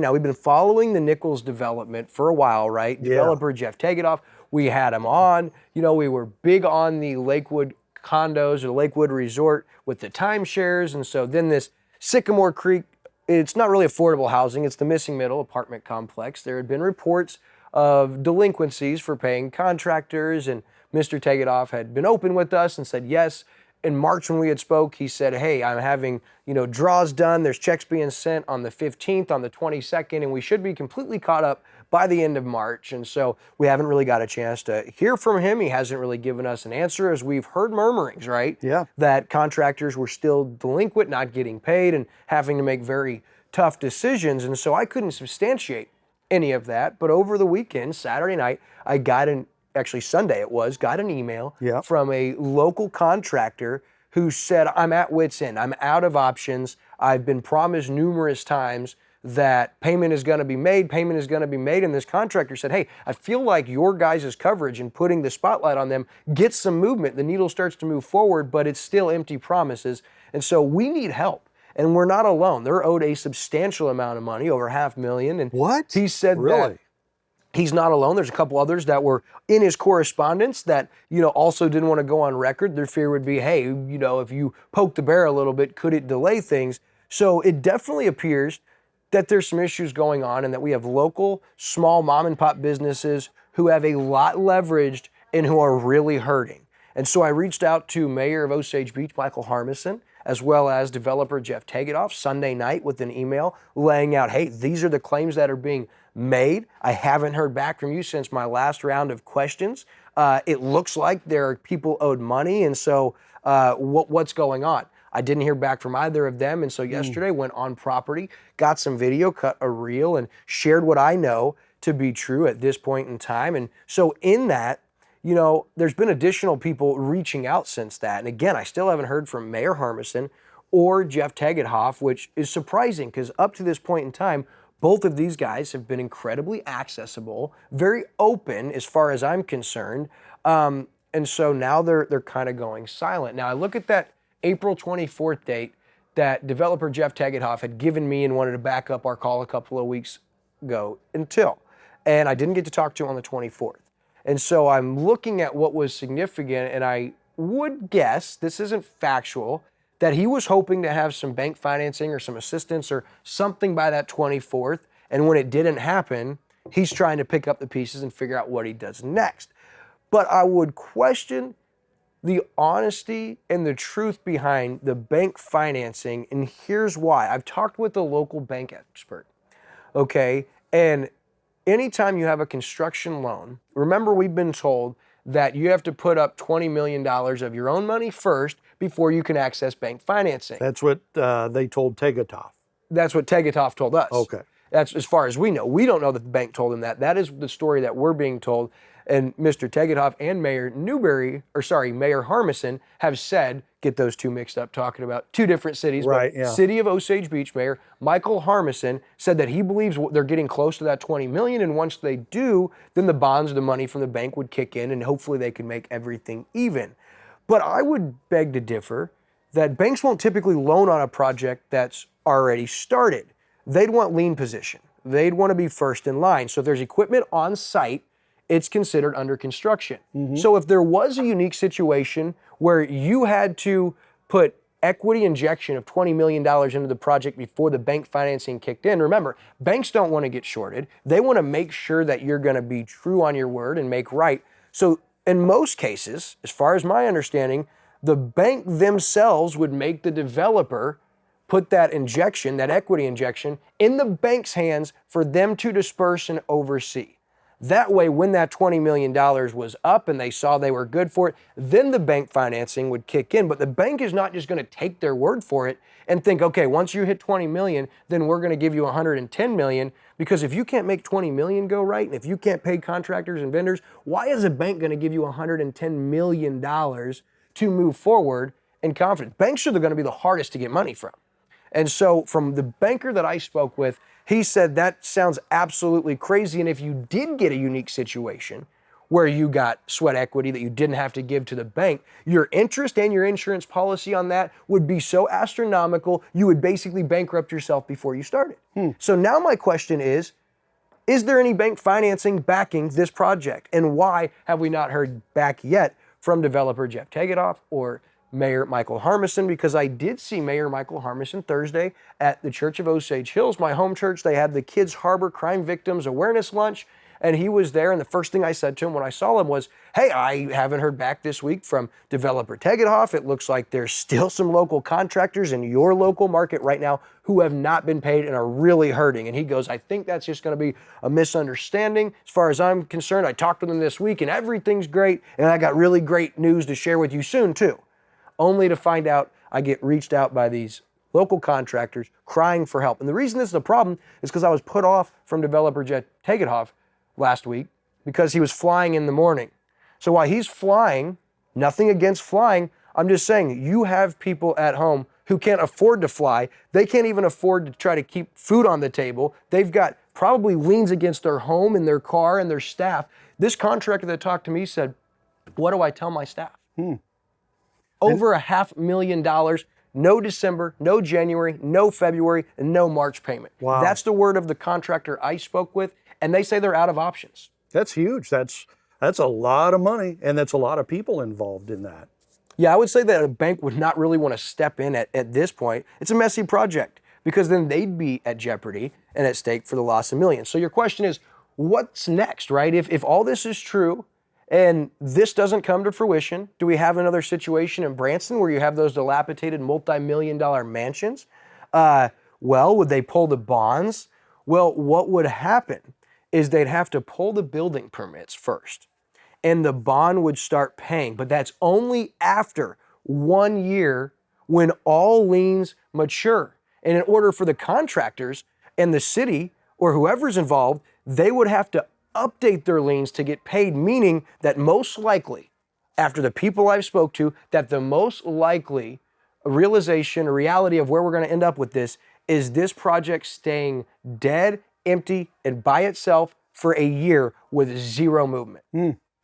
Now, we've been following the Nichols development for a while, right? Yeah. Developer Jeff Tegethoff, we had him on. You know, we were big on the Lakewood condos or Lakewood Resort with the timeshares. And so then this Sycamore Creek, it's not really affordable housing. It's the missing middle apartment complex. There had been reports of delinquencies for paying contractors, and Mr. Tegethoff had been open with us and said, yes. In March when we had spoke, he said, hey, I'm having, draws done. There's checks being sent on the 15th, on the 22nd, and we should be completely caught up by the end of March. And so we haven't really got a chance to hear from him. He hasn't really given us an answer, as we've heard murmurings, right? Yeah. That contractors were still delinquent, not getting paid, and having to make very tough decisions. And so I couldn't substantiate any of that. But over the weekend, Saturday night, I got actually Sunday it was, got an email from a local contractor who said, I'm at wit's end. I'm out of options. I've been promised numerous times that payment is going to be made. And this contractor said, hey, I feel like your guys' coverage and putting the spotlight on them gets some movement. The needle starts to move forward, but it's still empty promises. And so we need help. And we're not alone. They're owed a substantial amount of money, over $500,000. And what? He said really? That he's not alone. There's a couple others that were in his correspondence that, also didn't want to go on record. Their fear would be, hey, if you poke the bear a little bit, could it delay things? So it definitely appears that there's some issues going on, and that we have local, small mom and pop businesses who have a lot leveraged and who are really hurting. And so I reached out to Mayor of Osage Beach, Michael Harmison, as well as developer Jeff Tegethoff Sunday night with an email laying out, hey, these are the claims that are being made. I haven't heard back from you since my last round of questions. It looks like there are people owed money, and so what's going on? I didn't hear back from either of them, and so yesterday went on property, got some video, cut a reel, and shared what I know to be true at this point in time. And so in that, there's been additional people reaching out since that. And again, I still haven't heard from Mayor Harmison or Jeff Tegethoff, which is surprising because up to this point in time, both of these guys have been incredibly accessible, very open as far as I'm concerned. And so now they're kind of going silent. Now I look at that April 24th date that developer Jeff Tegethoff had given me and wanted to back up our call a couple of weeks ago and I didn't get to talk to him on the 24th. And so I'm looking at what was significant, and I would guess, this isn't factual, that he was hoping to have some bank financing or some assistance or something by that 24th. And when it didn't happen, he's trying to pick up the pieces and figure out what he does next. But I would question the honesty and the truth behind the bank financing, and here's why. I've talked with a local bank expert, okay? And anytime you have a construction loan, remember we've been told that you have to put up $20 million of your own money first before you can access bank financing. That's what they told Tegethoff. That's what Tegethoff told us. Okay. That's as far as we know. We don't know that the bank told him that. That is the story that we're being told. And Mr. Tegethoff and Mayor Harmison have said, get those two mixed up, talking about two different cities. Right, but yeah. City of Osage Beach Mayor Michael Harmison said that he believes they're getting close to that $20 million, and once they do, then the bonds, the money from the bank would kick in, and hopefully they can make everything even. But I would beg to differ that banks won't typically loan on a project that's already started. They'd want lien position. They'd want to be first in line. So if there's equipment on site, it's considered under construction. Mm-hmm. So if there was a unique situation where you had to put equity injection of $20 million into the project before the bank financing kicked in, remember, banks don't want to get shorted. They want to make sure that you're going to be true on your word and make right. So in most cases, as far as my understanding, the bank themselves would make the developer put that injection, that equity injection, in the bank's hands for them to disperse and oversee. That way, when that $20 million was up and they saw they were good for it, then the bank financing would kick in. But the bank is not just going to take their word for it and think, okay, once you hit 20 million, then we're going to give you 110 million. Because if you can't make 20 million go right, and if you can't pay contractors and vendors, why is a bank going to give you $110 million to move forward in confidence? Banks are going to be the hardest to get money from. And so from the banker that I spoke with, he said that sounds absolutely crazy. And if you did get a unique situation where you got sweat equity that you didn't have to give to the bank, your interest and your insurance policy on that would be so astronomical, you would basically bankrupt yourself before you started. So now my question is there any bank financing backing this project? And why have we not heard back yet from developer Jeff Tegethoff or Mayor Michael Harmison? Because I did see Mayor Michael Harmison Thursday at the Church of Osage Hills, my home church. They had the Kids Harbor Crime Victims Awareness Lunch, and he was there. And the first thing I said to him when I saw him was, hey, I haven't heard back this week from developer Tegethoff. It looks like there's still some local contractors in your local market right now who have not been paid and are really hurting. And he goes, I think that's just going to be a misunderstanding. As far as I'm concerned, I talked to them this week and everything's great. And I got really great news to share with you soon too. Only to find out I get reached out by these local contractors crying for help. And the reason this is a problem is because I was put off from developer Jeff Tegethoff last week because he was flying in the morning. So while he's flying, nothing against flying, I'm just saying you have people at home who can't afford to fly. They can't even afford to try to keep food on the table. They've got probably liens against their home and their car and their staff. This contractor that talked to me said, what do I tell my staff? Over $500,000, no December, no January, no February, and no March payment. Wow. That's the word of the contractor I spoke with, and they say they're out of options. That's huge. That's a lot of money, and that's a lot of people involved in that. Yeah, I would say that a bank would not really want to step in at this point. It's a messy project because then they'd be at jeopardy and at stake for the loss of millions. So your question is, what's next, right? If all this is true, and this doesn't come to fruition, do we have another situation in Branson where you have those dilapidated multi-million-dollar mansions? Well, would they pull the bonds? Well, what would happen is they'd have to pull the building permits first, and the bond would start paying. But that's only after 1 year when all liens mature. And in order for the contractors and the city or whoever's involved, they would have to update their liens to get paid, meaning that most likely, after the people I've spoke to, that the most likely realization, reality of where we're going to end up with this is this project staying dead, empty, and by itself for a year with zero movement.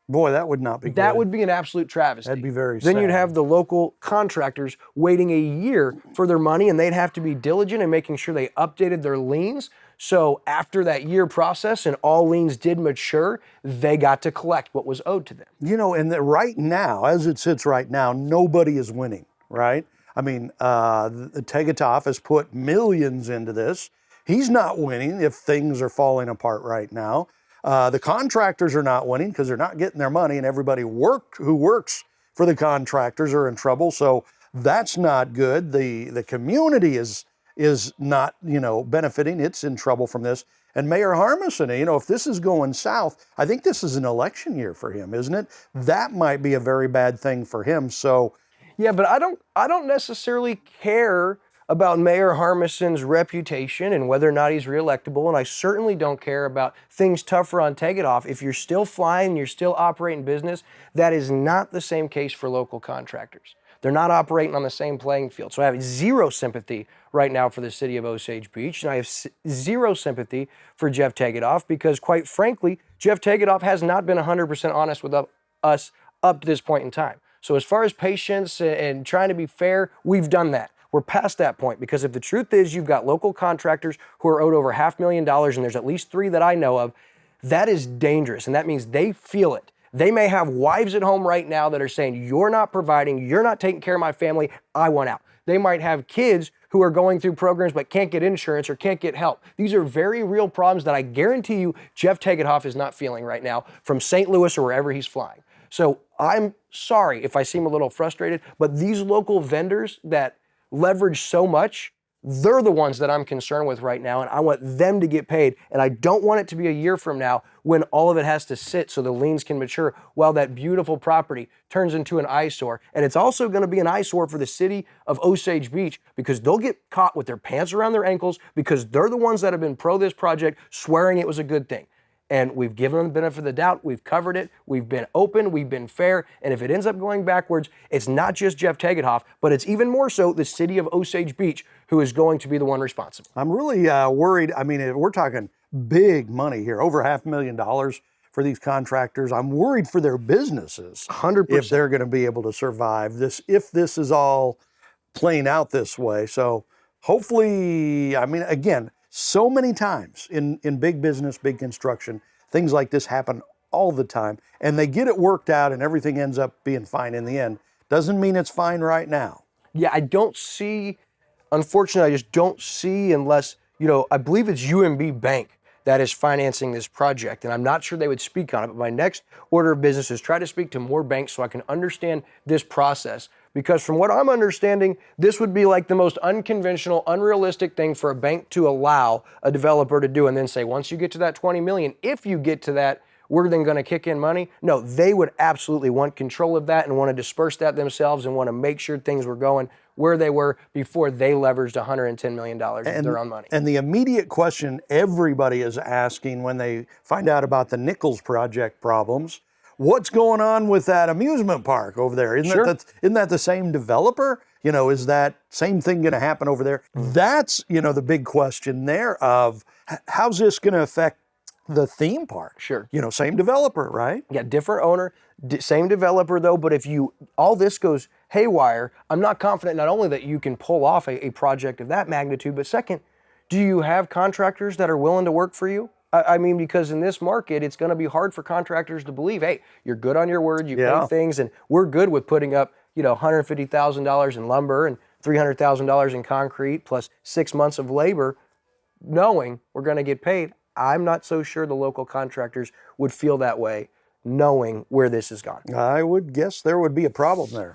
Boy, that would not be good. That would be an absolute travesty. That'd be very Then sad. you'd have the local contractors waiting a year for their money, and they'd have to be diligent in making sure they updated their liens. So after that year process and all liens did mature, they got to collect what was owed to them. You know, and right now, as it sits right now, nobody is winning, right? I mean, the Tegethoff has put millions into this. He's not winning if things are falling apart right now. The contractors are not winning because they're not getting their money, and everybody who works for the contractors are in trouble. So that's not good. The community is not, benefiting. It's in trouble from this. And Mayor Harmison, if this is going south, I think this is an election year for him, isn't it? That might be a very bad thing for him. So, yeah, but I don't necessarily care about Mayor Harmison's reputation and whether or not he's reelectable, and I certainly don't care about things tougher on Tegethoff. If you're still flying, you're still operating business, that is not the same case for local contractors. They're not operating on the same playing field. So I have zero sympathy right now for the city of Osage Beach, and I have zero sympathy for Jeff Tegethoff because, quite frankly, Jeff Tegethoff has not been 100% honest with us up to this point in time. So as far as patience and trying to be fair, we've done that. We're past that point because if the truth is you've got local contractors who are owed over $500,000, and there's at least 3 that I know of, that is dangerous, and that means they feel it. They may have wives at home right now that are saying, you're not providing, you're not taking care of my family, I want out. They might have kids who are going through programs but can't get insurance or can't get help. These are very real problems that I guarantee you Jeff Tegethoff is not feeling right now from St. Louis or wherever he's flying. So I'm sorry if I seem a little frustrated, but these local vendors that leverage so much, they're the ones that I'm concerned with right now, and I want them to get paid. And I don't want it to be a year from now when all of it has to sit so the liens can mature while that beautiful property turns into an eyesore. And it's also going to be an eyesore for the city of Osage Beach because they'll get caught with their pants around their ankles because they're the ones that have been pro this project, swearing it was a good thing. And we've given them the benefit of the doubt. We've covered it. We've been open. We've been fair. And if it ends up going backwards, it's not just Jeff Tegethoff, but it's even more so the city of Osage Beach who is going to be the one responsible. I'm really worried. I mean, we're talking big money here, over $500,000 for these contractors. I'm worried for their businesses 100%. if they're going to be able to survive this, if this is all playing out this way. So hopefully, I mean, again, so many times in big business, big construction, things like this happen all the time, and they get it worked out and everything ends up being fine in the end. Doesn't mean it's fine right now. Yeah, I don't see, unfortunately, I just don't see unless, I believe it's UMB Bank that is financing this project, and I'm not sure they would speak on it, but my next order of business is try to speak to more banks so I can understand this process. Because from what I'm understanding, this would be like the most unconventional, unrealistic thing for a bank to allow a developer to do and then say, once you get to that 20 million, if you get to that, we're then going to kick in money. No, they would absolutely want control of that and want to disperse that themselves and want to make sure things were going where they were before they leveraged $110 million of their own money. And the immediate question everybody is asking when they find out about the Nichols project problems, what's going on with that amusement park over there? Isn't that the same developer? Is that same thing going to happen over there? That's, the big question there of how's this going to affect the theme park? Sure. Same developer, right? Yeah, different owner, same developer though, but if all this goes haywire, I'm not confident not only that you can pull off a project of that magnitude, but second, do you have contractors that are willing to work for you? I mean, because in this market, it's going to be hard for contractors to believe, hey, you're good on your word, you pay things, and we're good with putting up, $150,000 in lumber and $300,000 in concrete plus 6 months of labor, knowing we're going to get paid. I'm not so sure the local contractors would feel that way, knowing where this has gone. I would guess there would be a problem there.